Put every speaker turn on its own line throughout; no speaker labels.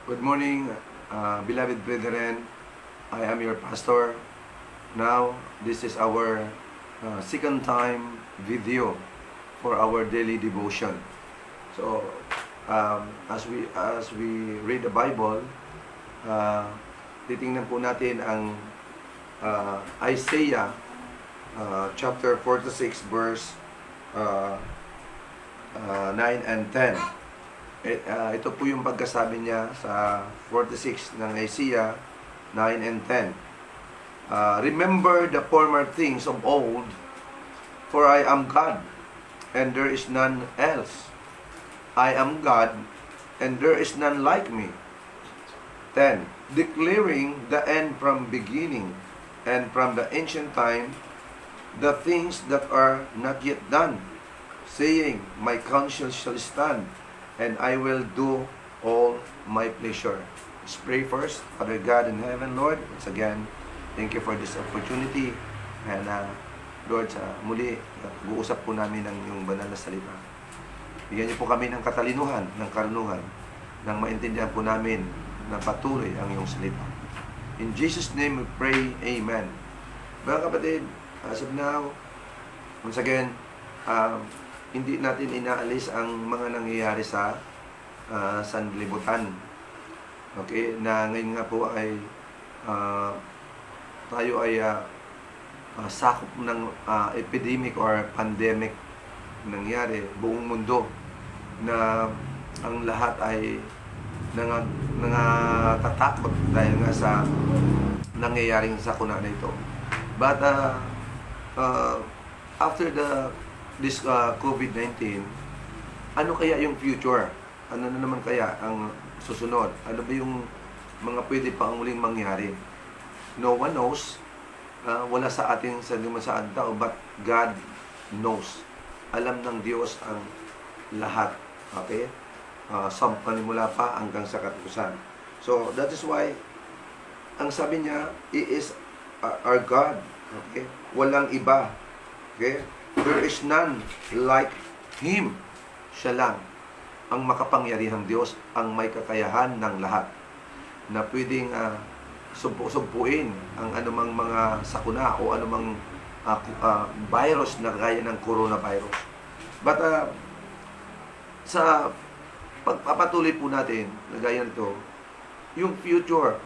Good morning, beloved brethren. I am your pastor. Now, this is our second time video for our daily devotion. So, as we read the Bible, uh, titingnan po natin ang Isaiah chapter 46 verse 9 and 10. Ito po yung pagkasabi niya sa 46 ng Isaiah 9 and 10. Remember the former things of old, for I am God, and there is none else. I am God, and there is none like me. 10. Declaring the end from beginning, and from the ancient time, the things that are not yet done, saying, My counsel shall stand, and I will do all my pleasure. Let's pray first. Father God in heaven, Lord, once again, thank you for this opportunity. And Lord, sa muli, pag-uusap po namin ng iyong banal na salita. Bigyan niyo po kami ng katalinuhan, ng karunungan, nang maintindihan po namin na patuloy ang iyong salita. In Jesus' name we pray, Amen. Mga kapatid, as of now, once again, hindi natin inaalis ang mga nangyayari sa sanlibutan. Okay, na ngayon nga po ay tayo ay sakop ng epidemic or pandemic nangyari buong mundo, na ang lahat ay nangatakot dahil nga sa nangyayaring sakuna na ito. But after this COVID-19, ano kaya yung future? Ano na naman kaya ang susunod? Ano ba yung mga pwede pang muling mangyari? No one knows. Wala sa ating saan tao, but God knows. Alam ng Diyos ang lahat. Okay? Sa panimula pa hanggang sa katapusan. So, that is why, ang sabi niya, He is our God. Okay? Walang iba. Okay? There is none like Him. Siya lang ang makapangyarihang Diyos, ang may kakayahan ng lahat, na pwedeng sumpuin ang anumang mga sakuna o anumang virus na gaya ng coronavirus. But sa pagpapatuloy po natin na gaya nito, yung future,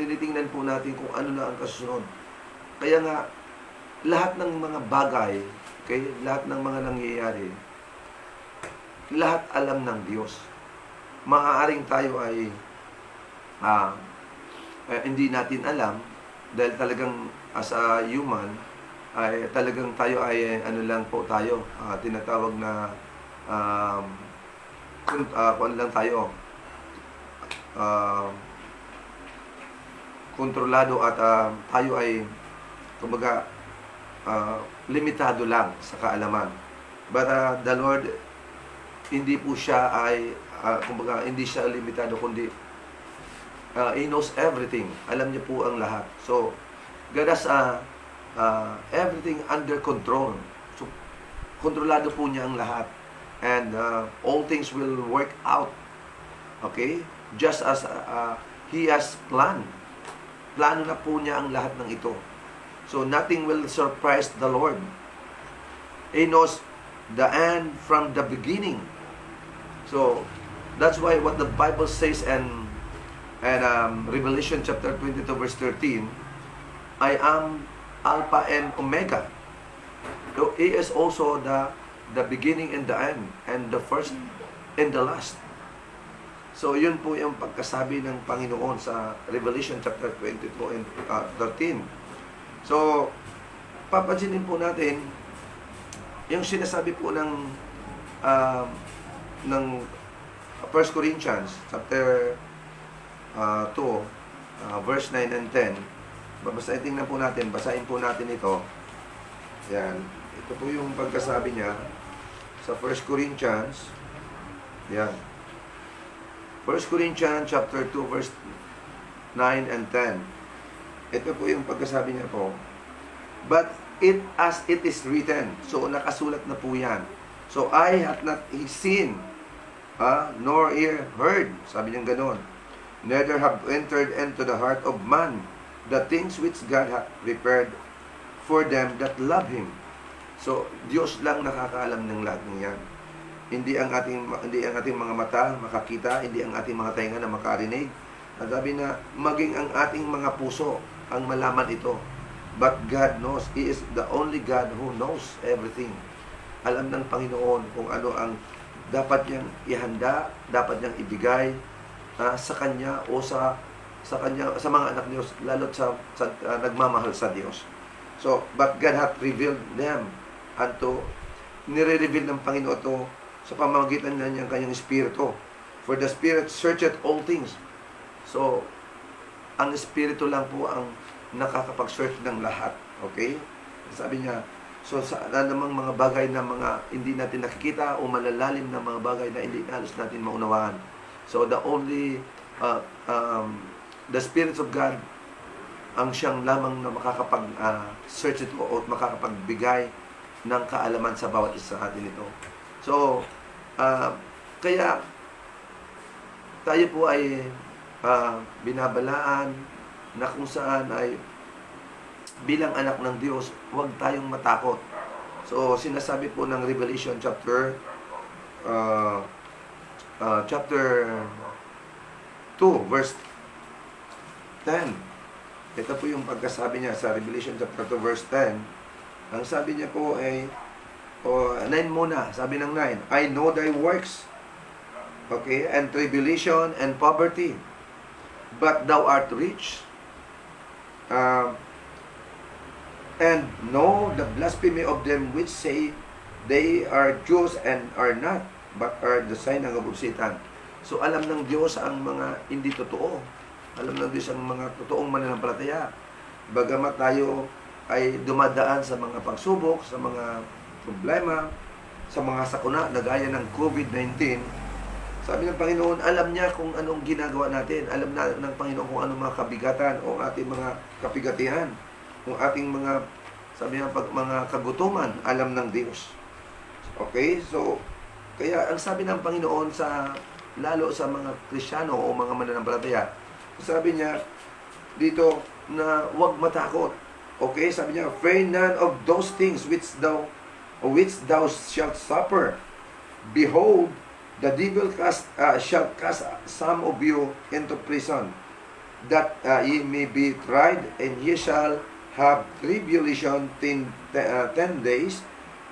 tinitingnan po natin kung ano na ang kasunod. Kaya nga, lahat ng mga bagay, okay, lahat ng mga nangyayari, lahat alam ng Diyos. Maaaring tayo ay hindi natin alam, dahil talagang as a human, ay talagang tayo ay ano lang po tayo, tinatawag na kung lang tayo, kontrolado, at tayo ay kumbaga limitado lang sa kaalaman. But the Lord, hindi po siya ay kumbaga hindi siya limitado, kundi He knows everything. Alam niya po ang lahat. So God has everything under control. So kontrolado po niya ang lahat, and all things will work out, okay, just as He has planned. Plano na po niya ang lahat ng ito. So nothing will surprise the Lord. He knows the end from the beginning. So that's why what the Bible says and Revelation chapter 22 verse 13, I am Alpha and Omega. So He is also the beginning and the end, and the first and the last. So yun po yung pagkasabi ng Panginoon sa Revelation chapter 22 and 13. So papansinin po natin yung sinasabi po ng 1 Corinthians chapter 2 verse 9 and 10. Babasahin po natin, basahin po natin ito. Yan. Ito po yung pagkasabi niya sa 1 Corinthians. Yan. 1 Corinthians chapter 2 verse 9 and 10. Ito po yung pagkasabi niya po. But it as it is written. So nakasulat na po yan. So I have not seen, nor ear heard. Sabi niya ganoon. neither have entered into the heart of man the things which God hath prepared for them that love Him. So, Diyos lang nakakaalam ng lahat ng yan. Hindi ang ating mga mata makakita, hindi ang ating mga tainga na makarinig. At sabi na, maging ang ating mga puso ang malaman ito. But God knows. He is the only God who knows everything. Alam ng Panginoon kung ano ang dapat niyang ihanda, dapat niyang ibigay sa Kanya o sa Kanya, sa mga anak Diyos, lalo't sa nagmamahal sa Diyos. So, but God hath revealed them nire-reveal ng Panginoon ito sa pamamagitan na niyang Kanyang Espiritu. For the Spirit searcheth all things. So, ang Espiritu lang po ang nakakapag-search ng lahat. Okay? Sabi niya, so sa namang mga bagay na mga hindi natin nakikita o malalalim na mga bagay na hindi halos natin maunawaan. So the only the Spirit of God ang siyang lamang na makakapag-search ito o makakapagbigay ng kaalaman sa bawat isa sa atin ito. So kaya tayo po ay binabalaan na kung saan ay bilang anak ng Diyos, huwag tayong matakot. So, sinasabi po ng Revelation chapter 2, verse 10. Ito po yung pagkasabi niya sa Revelation chapter 2, verse 10. Ang sabi niya po ay, 9 muna, sabi ng 9, I know thy works, okay, and tribulation and poverty, but thou art rich. And know the blasphemy of them which say they are Jews and are not, but are the sign ng kabusitan. So alam ng Diyos ang mga hindi totoo. Alam ng Diyos ang mga totoong mananampalataya. Bagamat tayo ay dumadaan sa mga pagsubok, sa mga problema, sa mga sakuna na gaya ng COVID-19, sabi ng Panginoon, alam niya kung anong ginagawa natin. Alam na ng Panginoon kung anong mga kabigatan o ating mga kapigatihan. Kung ating mga, sabi niya, mga kagutuman, alam ng Diyos. Okay? So, kaya ang sabi ng Panginoon lalo sa mga Kristiyano o mga mananampalataya, sabi niya dito na huwag matakot. Okay? Sabi niya, fear none of those things which thou shalt suffer. Behold, the devil shall cast some of you into prison, that ye may be tried, and ye shall have tribulation 10 days.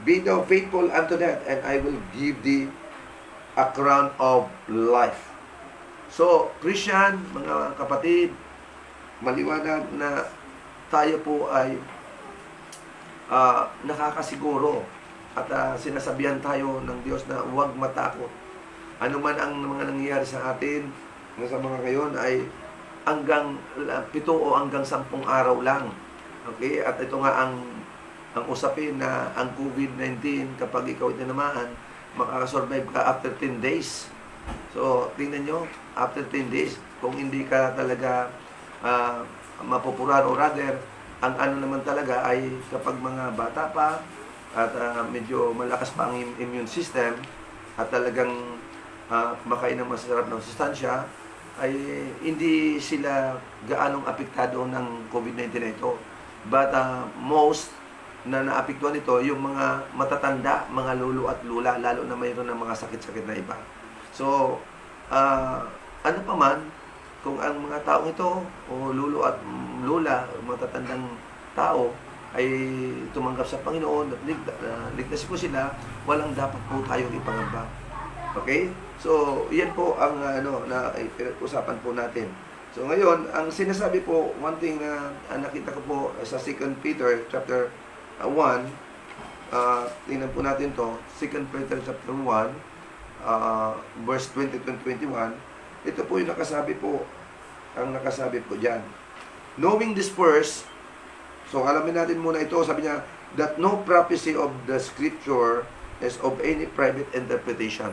Be thou faithful unto death, and I will give thee a crown of life. So, Christian, mga kapatid, maliwanag na tayo po ay nakakasiguro at sinasabihan tayo ng Diyos na huwag matakot. Ano man ang mga nangyayari sa atin, sa mga ngayon ay hanggang 7 o hanggang 10 araw lang. Okay? At ito nga ang usapin na ang COVID-19, kapag ikaw itinamaan, makakasurvive ka after 10 days. So, tingnan nyo, after 10 days, kung hindi ka talaga mapupuran o rather, ang ano naman talaga ay kapag mga bata pa at medyo malakas pa ang immune system at talagang makain ng masarap ng sustansya, ay hindi sila gaanong apektado ng COVID-19 na ito. But most na naapektuhan ito, yung mga matatanda, mga lolo at lula, lalo na mayroon ng mga sakit-sakit na iba. So, ano pa man, kung ang mga taong ito, o lolo at lula, matatandang tao, ay tumanggap sa Panginoon at ligtas po sila, walang dapat po tayong ipangamba. Okay? So, yan po ang na usapan po natin. So ngayon, ang sinasabi po, one thing na nakita ko po sa 2 Peter chapter 1, tingnan po natin to, 2 Peter chapter 1, verse 20-21, ito po yung nakasabi po, ang nakasabi po dyan. Knowing this first, so alamin natin muna ito, sabi niya, that no prophecy of the scripture is of any private interpretation.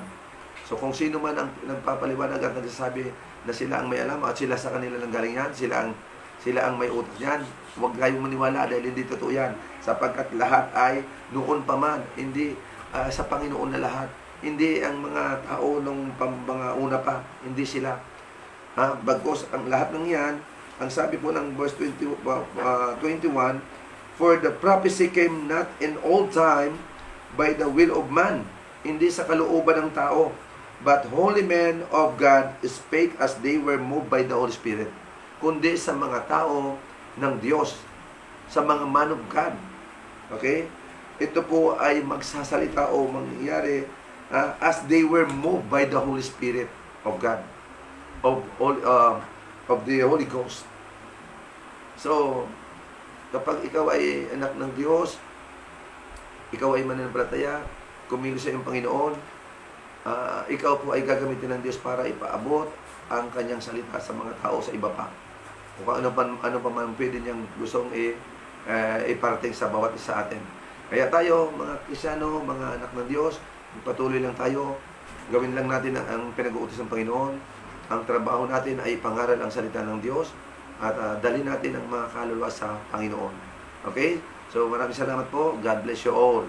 So kung sino man ang nagpapaliwanag at nagsasabi na sila ang may alam at sila sa kanila nang galing yan, sila ang may utak yan, huwag kayong maniwala dahil hindi totoo yan, sapagkat lahat ay noon pa man, hindi sa Panginoon na lahat, hindi ang mga tao nung mga una pa, hindi sila. Bagkus ang lahat ng yan, ang sabi po ng verse 21, for the prophecy came not in old time by the will of man, hindi sa kalooban ng tao, but holy men of God spake as they were moved by the Holy Spirit. Kundi sa mga tao ng Diyos, sa mga man of God. Okay? Ito po ay magsasalita o mangyayari as they were moved by the Holy Spirit of God, of the Holy Ghost. So, kapag ikaw ay anak ng Diyos, ikaw ay mananampalataya, kumilos sa iyong Panginoon, ikaw po ay gagamitin ng Diyos para ipaabot ang kanyang salita sa mga tao sa iba pa. Kung ano pa man pwede niyang gustong iparating sa bawat isa atin. Kaya tayo, mga Kristyano, mga anak ng Diyos, patuloy lang tayo, gawin lang natin ang pinag-uutos ng Panginoon. Ang trabaho natin ay ipangaral ang salita ng Diyos at dalhin natin ang mga kaluluwa sa Panginoon. Okay? So maraming salamat po. God bless you all.